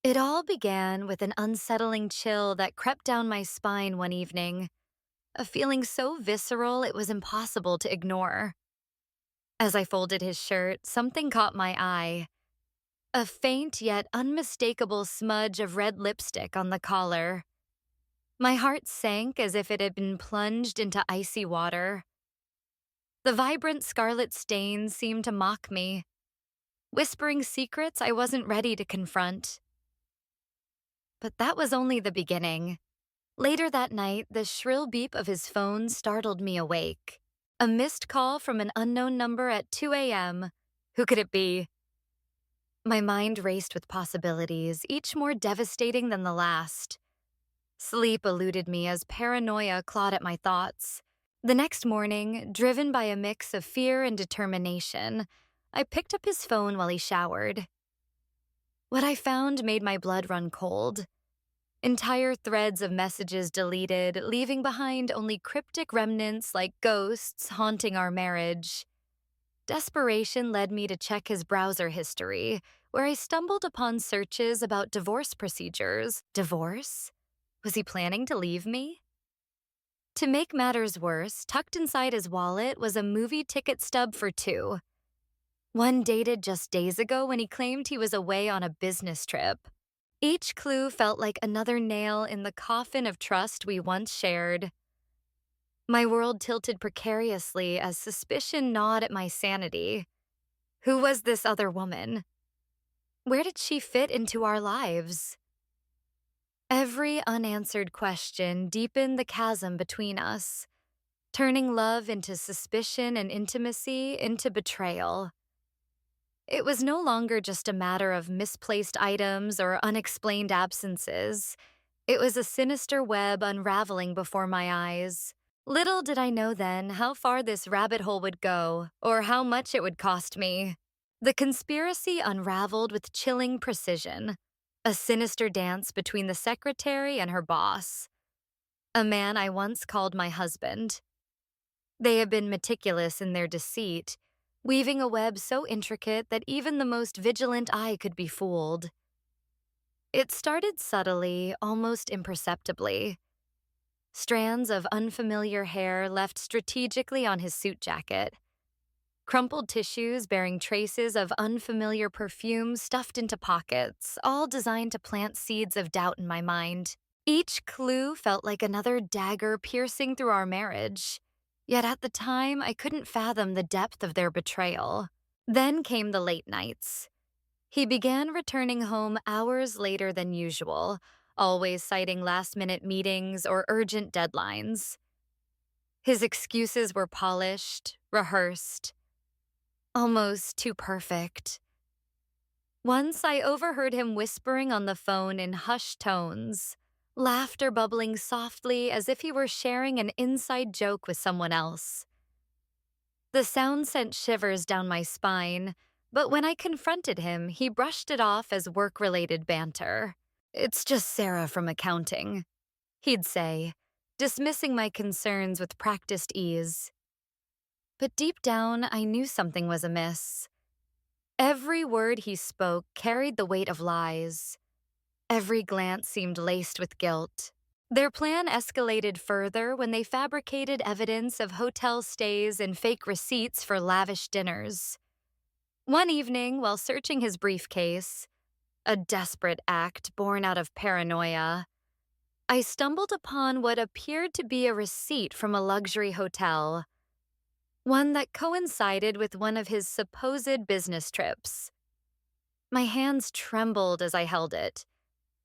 It all began with an unsettling chill that crept down my spine one evening, a feeling so visceral it was impossible to ignore. As I folded his shirt, something caught my eye, a faint yet unmistakable smudge of red lipstick on the collar. My heart sank as if it had been plunged into icy water. The vibrant scarlet stain seemed to mock me, whispering secrets I wasn't ready to confront. But that was only the beginning. Later that night, the shrill beep of his phone startled me awake. A missed call from an unknown number at 2 a.m. Who could it be? My mind raced with possibilities, each more devastating than the last. Sleep eluded me as paranoia clawed at my thoughts. The next morning, driven by a mix of fear and determination, I picked up his phone while he showered. What I found made my blood run cold. Entire threads of messages deleted, leaving behind only cryptic remnants like ghosts haunting our marriage. Desperation led me to check his browser history, where I stumbled upon searches about divorce procedures. Divorce? Was he planning to leave me? To make matters worse, tucked inside his wallet was a movie ticket stub for two. One dated just days ago when he claimed he was away on a business trip. Each clue felt like another nail in the coffin of trust we once shared. My world tilted precariously as suspicion gnawed at my sanity. Who was this other woman? Where did she fit into our lives? Every unanswered question deepened the chasm between us, turning love into suspicion and intimacy into betrayal. It was no longer just a matter of misplaced items or unexplained absences. It was a sinister web unraveling before my eyes. Little did I know then how far this rabbit hole would go, or how much it would cost me. The conspiracy unraveled with chilling precision, a sinister dance between the secretary and her boss, a man I once called my husband. They had been meticulous in their deceit, weaving a web so intricate that even the most vigilant eye could be fooled. It started subtly, almost imperceptibly. Strands of unfamiliar hair left strategically on his suit jacket. Crumpled tissues bearing traces of unfamiliar perfume stuffed into pockets, all designed to plant seeds of doubt in my mind. Each clue felt like another dagger piercing through our marriage. Yet at the time, I couldn't fathom the depth of their betrayal. Then came the late nights. He began returning home hours later than usual, always citing last-minute meetings or urgent deadlines. His excuses were polished, rehearsed, almost too perfect. Once I overheard him whispering on the phone in hushed tones, laughter bubbling softly as if he were sharing an inside joke with someone else. The sound sent shivers down my spine, but when I confronted him, he brushed it off as work-related banter. "It's just Sarah from accounting," he'd say, dismissing my concerns with practiced ease. But deep down, I knew something was amiss. Every word he spoke carried the weight of lies. Every glance seemed laced with guilt. Their plan escalated further when they fabricated evidence of hotel stays and fake receipts for lavish dinners. One evening, while searching his briefcase, a desperate act born out of paranoia, I stumbled upon what appeared to be a receipt from a luxury hotel, one that coincided with one of his supposed business trips. My hands trembled as I held it.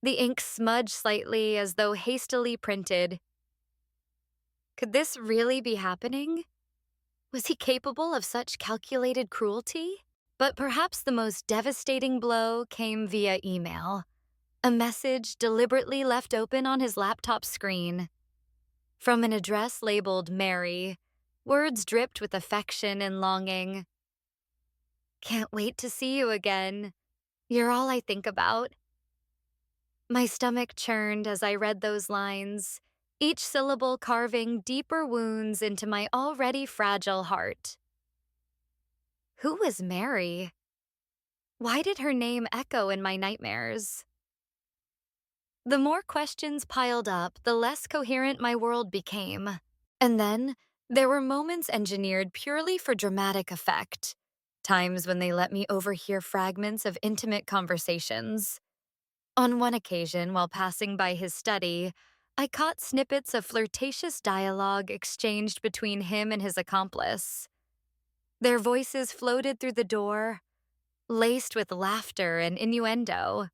The ink smudged slightly as though hastily printed. Could this really be happening? Was he capable of such calculated cruelty? But perhaps the most devastating blow came via email. A message deliberately left open on his laptop screen. From an address labeled Mary, words dripped with affection and longing. "Can't wait to see you again. You're all I think about." My stomach churned as I read those lines, each syllable carving deeper wounds into my already fragile heart. Who was Mary? Why did her name echo in my nightmares? The more questions piled up, the less coherent my world became. And then, there were moments engineered purely for dramatic effect. Times when they let me overhear fragments of intimate conversations. On one occasion, while passing by his study, I caught snippets of flirtatious dialogue exchanged between him and his accomplice. Their voices floated through the door, laced with laughter and innuendo.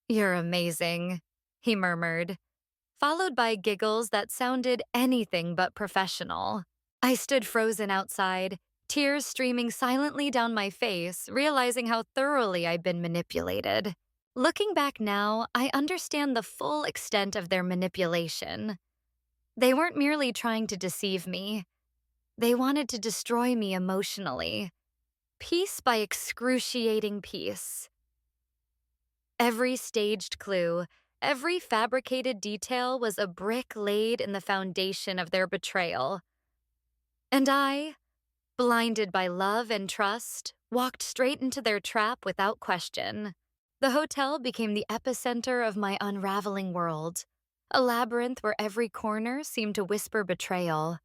"You're amazing," he murmured, followed by giggles that sounded anything but professional. I stood frozen outside, tears streaming silently down my face, realizing how thoroughly I'd been manipulated. Looking back now, I understand the full extent of their manipulation. They weren't merely trying to deceive me, they wanted to destroy me emotionally, piece by excruciating piece. Every staged clue, every fabricated detail was a brick laid in the foundation of their betrayal. And I, blinded by love and trust, walked straight into their trap without question. The hotel became the epicenter of my unraveling world, a labyrinth where every corner seemed to whisper betrayal.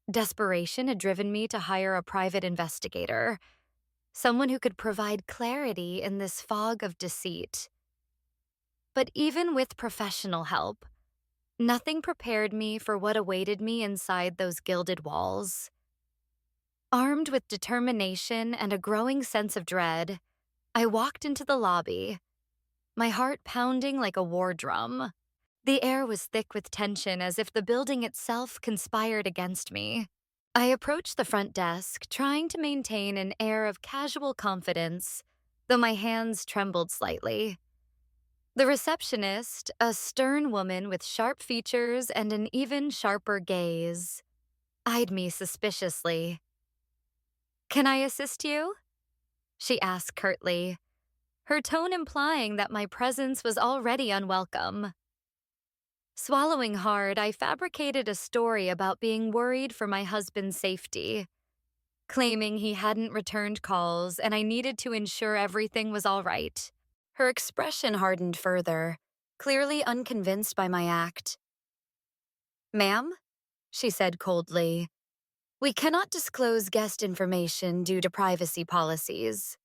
Desperation had driven me to hire a private investigator, someone who could provide clarity in this fog of deceit. But even with professional help, nothing prepared me for what awaited me inside those gilded walls. Armed with determination and a growing sense of dread, I walked into the lobby, my heart pounding like a war drum. The air was thick with tension, as if the building itself conspired against me. I approached the front desk, trying to maintain an air of casual confidence, though my hands trembled slightly. The receptionist, a stern woman with sharp features and an even sharper gaze, eyed me suspiciously. "Can I assist you?" she asked curtly, her tone implying that my presence was already unwelcome. Swallowing hard, I fabricated a story about being worried for my husband's safety, claiming he hadn't returned calls and I needed to ensure everything was all right. Her expression hardened further, clearly unconvinced by my act. "Ma'am," she said coldly, "we cannot disclose guest information due to privacy policies."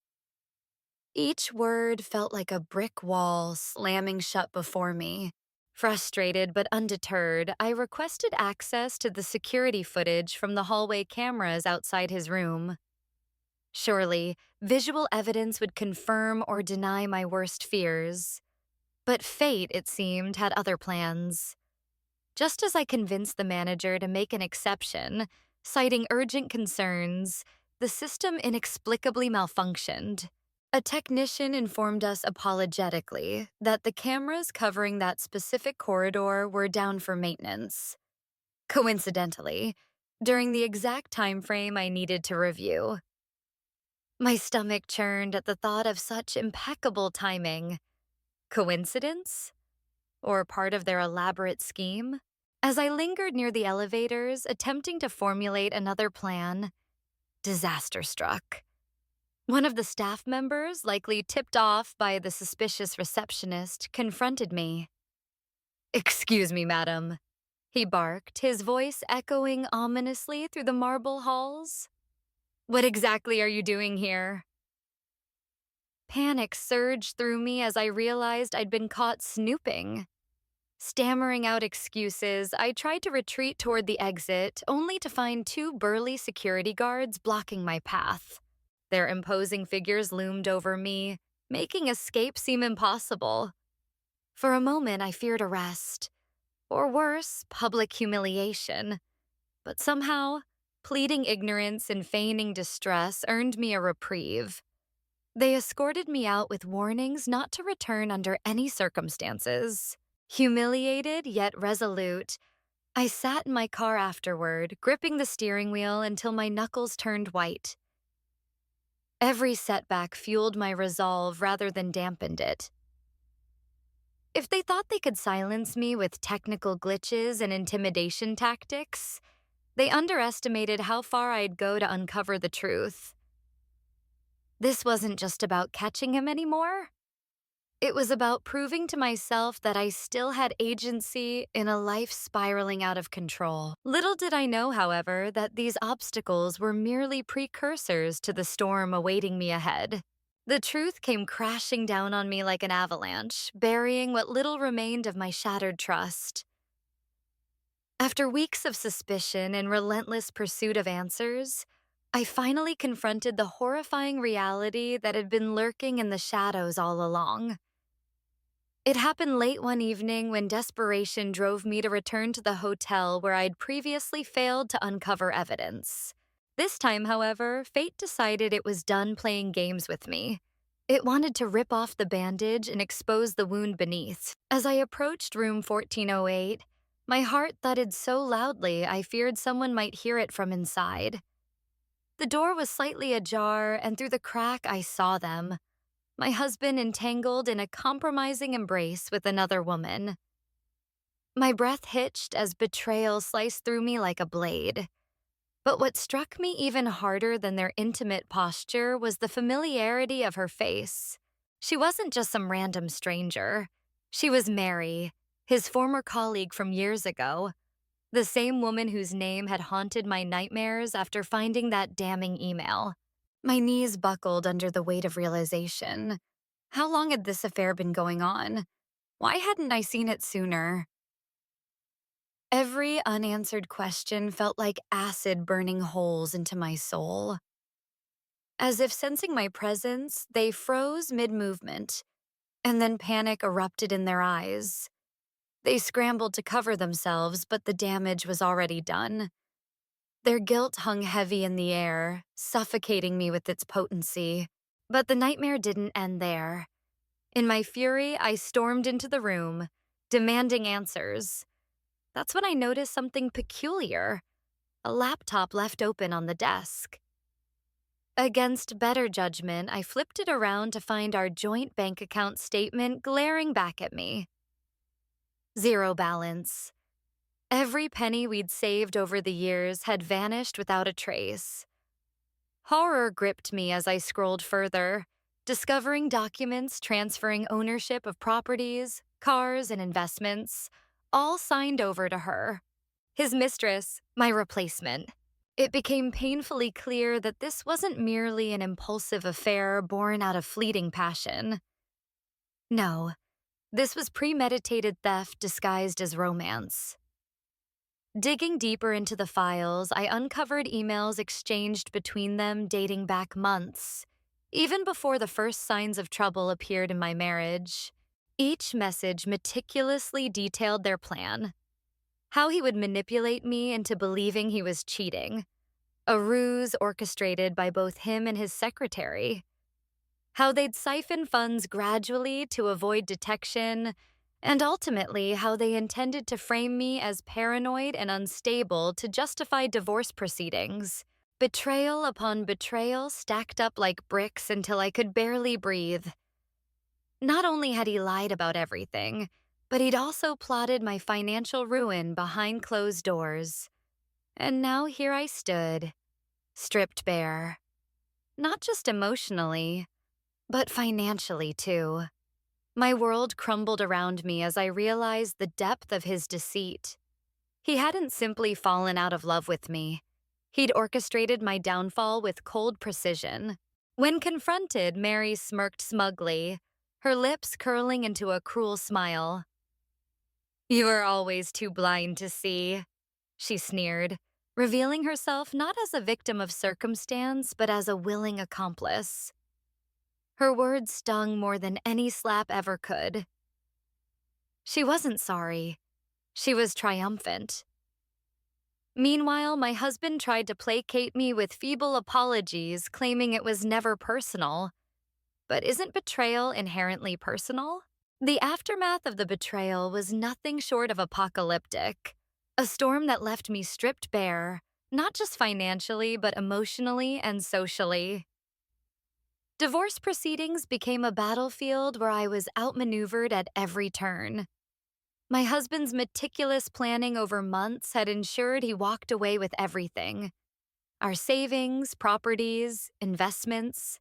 Each word felt like a brick wall slamming shut before me. Frustrated but undeterred, I requested access to the security footage from the hallway cameras outside his room. Surely, visual evidence would confirm or deny my worst fears. But fate, it seemed, had other plans. Just as I convinced the manager to make an exception, citing urgent concerns, the system inexplicably malfunctioned. A technician informed us apologetically that the cameras covering that specific corridor were down for maintenance. Coincidentally, during the exact time frame I needed to review. My stomach churned at the thought of such impeccable timing. Coincidence? Or part of their elaborate scheme? As I lingered near the elevators, attempting to formulate another plan, disaster struck. One of the staff members, likely tipped off by the suspicious receptionist, confronted me. "Excuse me, madam," he barked, his voice echoing ominously through the marble halls. "What exactly are you doing here?" Panic surged through me as I realized I'd been caught snooping. Stammering out excuses, I tried to retreat toward the exit, only to find two burly security guards blocking my path. Their imposing figures loomed over me, making escape seem impossible. For a moment, I feared arrest, or worse, public humiliation. But somehow, pleading ignorance and feigning distress earned me a reprieve. They escorted me out with warnings not to return under any circumstances. Humiliated yet resolute, I sat in my car afterward, gripping the steering wheel until my knuckles turned white. Every setback fueled my resolve rather than dampened it. If they thought they could silence me with technical glitches and intimidation tactics, they underestimated how far I'd go to uncover the truth. This wasn't just about catching him anymore. It was about proving to myself that I still had agency in a life spiraling out of control. Little did I know, however, that these obstacles were merely precursors to the storm awaiting me ahead. The truth came crashing down on me like an avalanche, burying what little remained of my shattered trust. After weeks of suspicion and relentless pursuit of answers, I finally confronted the horrifying reality that had been lurking in the shadows all along. It happened late one evening when desperation drove me to return to the hotel where I'd previously failed to uncover evidence. This time, however, fate decided it was done playing games with me. It wanted to rip off the bandage and expose the wound beneath. As I approached room 1408, my heart thudded so loudly I feared someone might hear it from inside. The door was slightly ajar, and through the crack I saw them. My husband entangled in a compromising embrace with another woman. My breath hitched as betrayal sliced through me like a blade. But what struck me even harder than their intimate posture was the familiarity of her face. She wasn't just some random stranger. She was Mary, his former colleague from years ago, the same woman whose name had haunted my nightmares after finding that damning email. My knees buckled under the weight of realization. How long had this affair been going on? Why hadn't I seen it sooner? Every unanswered question felt like acid burning holes into my soul. As if sensing my presence, they froze mid-movement, and then panic erupted in their eyes. They scrambled to cover themselves, but the damage was already done. Their guilt hung heavy in the air, suffocating me with its potency. But the nightmare didn't end there. In my fury, I stormed into the room, demanding answers. That's when I noticed something peculiar, a laptop left open on the desk. Against better judgment, I flipped it around to find our joint bank account statement glaring back at me. Zero balance. Every penny we'd saved over the years had vanished without a trace. Horror gripped me as I scrolled further, discovering documents transferring ownership of properties, cars, and investments, all signed over to her. His mistress, my replacement. It became painfully clear that this wasn't merely an impulsive affair born out of fleeting passion. No, this was premeditated theft disguised as romance. Digging deeper into the files, I uncovered emails exchanged between them dating back months, even before the first signs of trouble appeared in my marriage. Each message meticulously detailed their plan, how he would manipulate me into believing he was cheating, a ruse orchestrated by both him and his secretary, how they'd siphon funds gradually to avoid detection, and ultimately how they intended to frame me as paranoid and unstable to justify divorce proceedings. Betrayal upon betrayal stacked up like bricks until I could barely breathe. Not only had he lied about everything, but he'd also plotted my financial ruin behind closed doors. And now here I stood, stripped bare. Not just emotionally, but financially too. My world crumbled around me as I realized the depth of his deceit. He hadn't simply fallen out of love with me. He'd orchestrated my downfall with cold precision. When confronted, Mary smirked smugly, her lips curling into a cruel smile. "You are always too blind to see," she sneered, revealing herself not as a victim of circumstance, but as a willing accomplice. Her words stung more than any slap ever could. She wasn't sorry. She was triumphant. Meanwhile, my husband tried to placate me with feeble apologies, claiming it was never personal. But isn't betrayal inherently personal? The aftermath of the betrayal was nothing short of apocalyptic. A storm that left me stripped bare, not just financially, but emotionally and socially. Divorce proceedings became a battlefield where I was outmaneuvered at every turn. My husband's meticulous planning over months had ensured he walked away with everything. Our savings, properties, investments.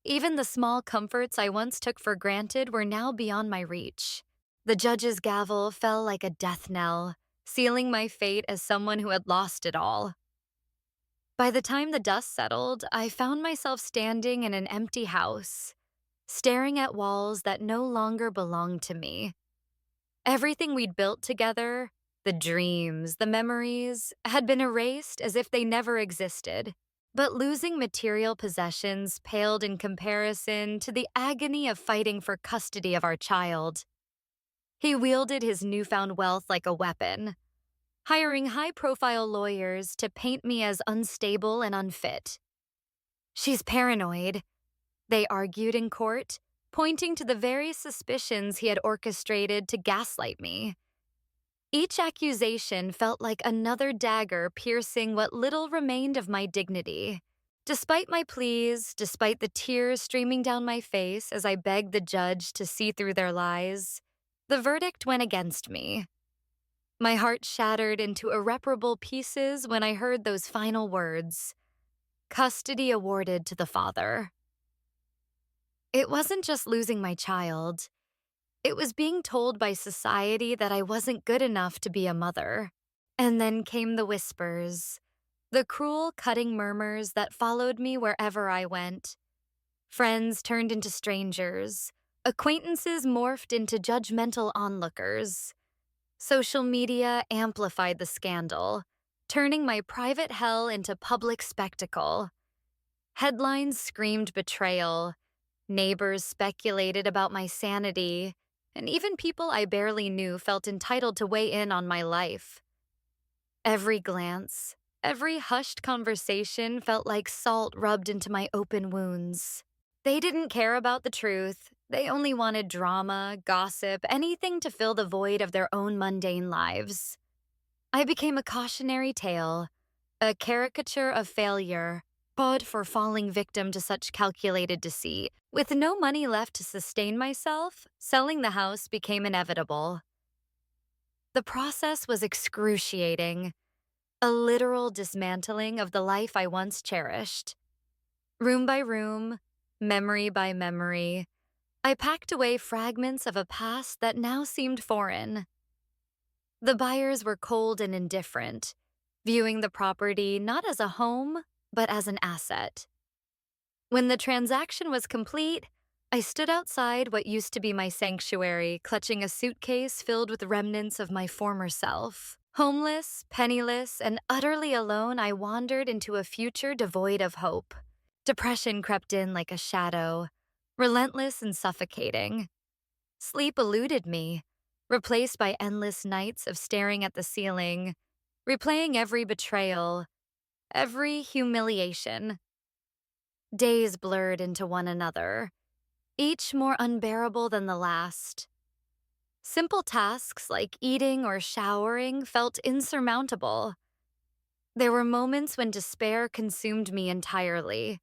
Even the small comforts I once took for granted were now beyond my reach. The judge's gavel fell like a death knell, sealing my fate as someone who had lost it all. By the time the dust settled, I found myself standing in an empty house, staring at walls that no longer belonged to me. Everything we'd built together, the dreams, the memories, had been erased as if they never existed. But losing material possessions paled in comparison to the agony of fighting for custody of our child. He wielded his newfound wealth like a weapon, hiring high-profile lawyers to paint me as unstable and unfit. "She's paranoid," they argued in court, pointing to the very suspicions he had orchestrated to gaslight me. Each accusation felt like another dagger piercing what little remained of my dignity. Despite my pleas, despite the tears streaming down my face as I begged the judge to see through their lies, the verdict went against me. My heart shattered into irreparable pieces when I heard those final words: custody awarded to the father. It wasn't just losing my child. It was being told by society that I wasn't good enough to be a mother. And then came the whispers, the cruel, cutting murmurs that followed me wherever I went. Friends turned into strangers. Acquaintances morphed into judgmental onlookers. Social media amplified the scandal, turning my private hell into public spectacle. Headlines screamed betrayal. Neighbors speculated about my sanity, and even people I barely knew felt entitled to weigh in on my life. Every glance, every hushed conversation felt like salt rubbed into my open wounds. They didn't care about the truth. They only wanted drama, gossip, anything to fill the void of their own mundane lives. I became a cautionary tale, a caricature of failure, but for falling victim to such calculated deceit. With no money left to sustain myself, selling the house became inevitable. The process was excruciating, a literal dismantling of the life I once cherished. Room by room, memory by memory, I packed away fragments of a past that now seemed foreign. The buyers were cold and indifferent, viewing the property not as a home, but as an asset. When the transaction was complete, I stood outside what used to be my sanctuary, clutching a suitcase filled with remnants of my former self. Homeless, penniless, and utterly alone, I wandered into a future devoid of hope. Depression crept in like a shadow, relentless and suffocating. Sleep eluded me, replaced by endless nights of staring at the ceiling, replaying every betrayal, every humiliation. Days blurred into one another, each more unbearable than the last. Simple tasks like eating or showering felt insurmountable. There were moments when despair consumed me entirely,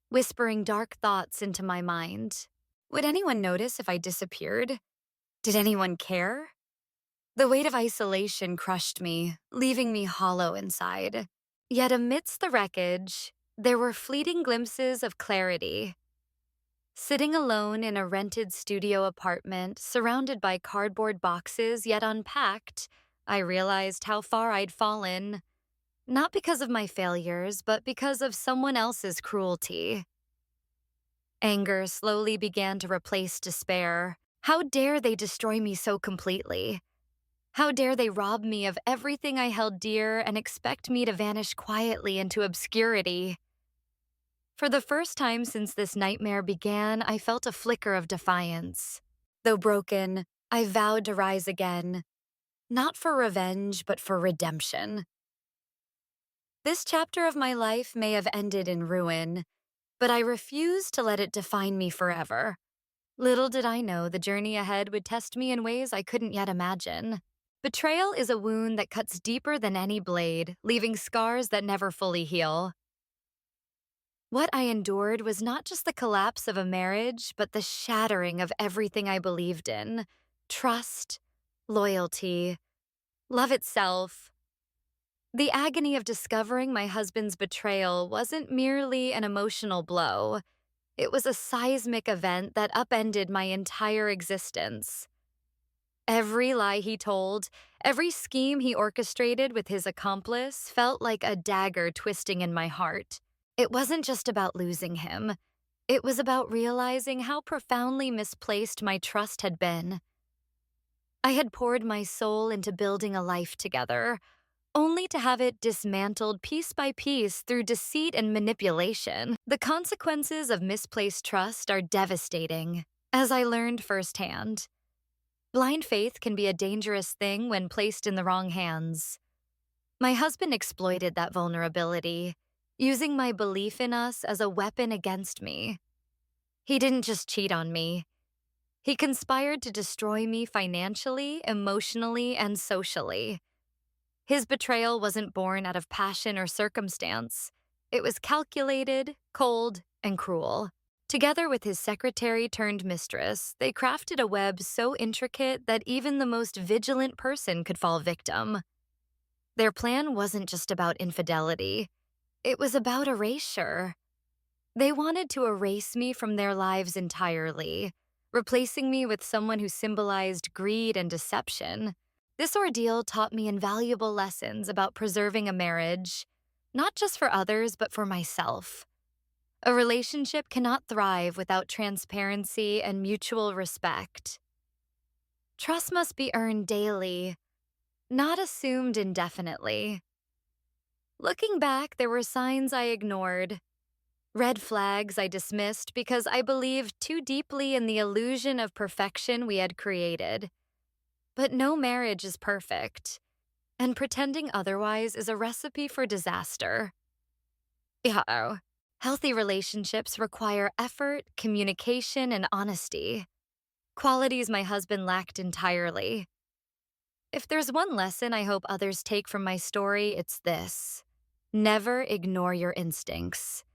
whispering dark thoughts into my mind. Would anyone notice if I disappeared? Did anyone care? The weight of isolation crushed me, leaving me hollow inside. Yet amidst the wreckage, there were fleeting glimpses of clarity. Sitting alone in a rented studio apartment, surrounded by cardboard boxes yet unpacked, I realized how far I'd fallen. Not because of my failures, but because of someone else's cruelty. Anger slowly began to replace despair. How dare they destroy me so completely? How dare they rob me of everything I held dear and expect me to vanish quietly into obscurity? For the first time since this nightmare began, I felt a flicker of defiance. Though broken, I vowed to rise again, not for revenge, but for redemption. This chapter of my life may have ended in ruin, but I refused to let it define me forever. Little did I know the journey ahead would test me in ways I couldn't yet imagine. Betrayal is a wound that cuts deeper than any blade, leaving scars that never fully heal. What I endured was not just the collapse of a marriage, but the shattering of everything I believed in: trust, loyalty, love itself. The agony of discovering my husband's betrayal wasn't merely an emotional blow. It was a seismic event that upended my entire existence. Every lie he told, every scheme he orchestrated with his accomplice felt like a dagger twisting in my heart. It wasn't just about losing him. It was about realizing how profoundly misplaced my trust had been. I had poured my soul into building a life together, only to have it dismantled piece by piece through deceit and manipulation. The consequences of misplaced trust are devastating, as I learned firsthand. Blind faith can be a dangerous thing when placed in the wrong hands. My husband exploited that vulnerability, using my belief in us as a weapon against me. He didn't just cheat on me. He conspired to destroy me financially, emotionally, and socially. His betrayal wasn't born out of passion or circumstance. It was calculated, cold, and cruel. Together with his secretary turned mistress, they crafted a web so intricate that even the most vigilant person could fall victim. Their plan wasn't just about infidelity. It was about erasure. They wanted to erase me from their lives entirely, replacing me with someone who symbolized greed and deception. This ordeal taught me invaluable lessons about preserving a marriage, not just for others, but for myself. A relationship cannot thrive without transparency and mutual respect. Trust must be earned daily, not assumed indefinitely. Looking back, there were signs I ignored, red flags I dismissed because I believed too deeply in the illusion of perfection we had created. But no marriage is perfect, and pretending otherwise is a recipe for disaster. Yeah. Healthy relationships require effort, communication, and honesty, qualities my husband lacked entirely. If there's one lesson I hope others take from my story, it's this: never ignore your instincts.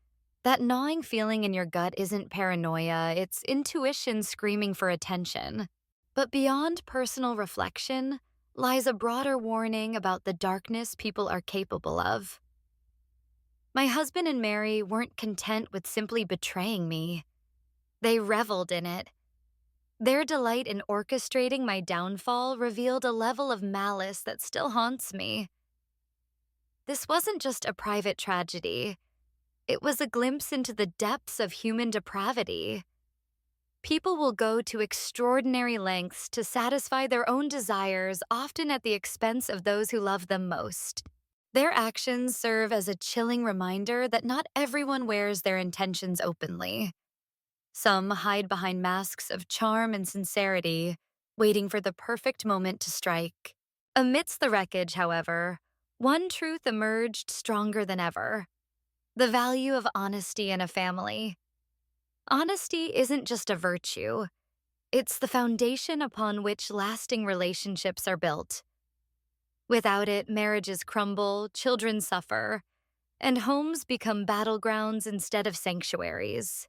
That gnawing feeling in your gut isn't paranoia, it's intuition screaming for attention. But beyond personal reflection lies a broader warning about the darkness people are capable of. My husband and Mary weren't content with simply betraying me. They reveled in it. Their delight in orchestrating my downfall revealed a level of malice that still haunts me. This wasn't just a private tragedy. It was a glimpse into the depths of human depravity. People will go to extraordinary lengths to satisfy their own desires, often at the expense of those who love them most. Their actions serve as a chilling reminder that not everyone wears their intentions openly. Some hide behind masks of charm and sincerity, waiting for the perfect moment to strike. Amidst the wreckage, however, one truth emerged stronger than ever: the value of honesty in a family. Honesty isn't just a virtue, it's the foundation upon which lasting relationships are built. Without it, marriages crumble, children suffer, and homes become battlegrounds instead of sanctuaries.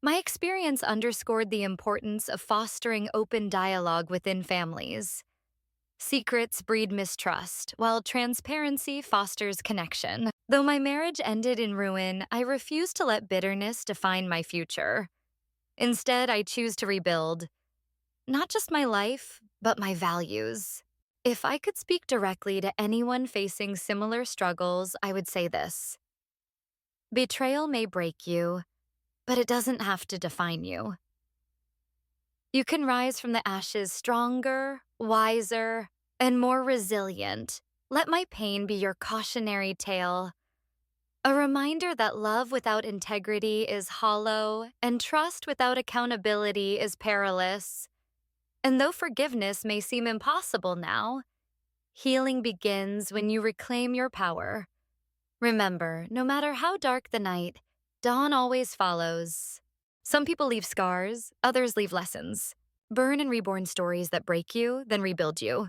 My experience underscored the importance of fostering open dialogue within families. Secrets breed mistrust, while transparency fosters connection. Though my marriage ended in ruin, I refuse to let bitterness define my future. Instead, I choose to rebuild, not just my life, but my values. If I could speak directly to anyone facing similar struggles, I would say this: betrayal may break you, but it doesn't have to define you. You can rise from the ashes stronger, wiser, and more resilient. Let my pain be your cautionary tale, a reminder that love without integrity is hollow, and trust without accountability is perilous. And though forgiveness may seem impossible now, healing begins when you reclaim your power. Remember, no matter how dark the night, dawn always follows. Some people leave scars, others leave lessons. Burn and reborn stories that break you, then rebuild you.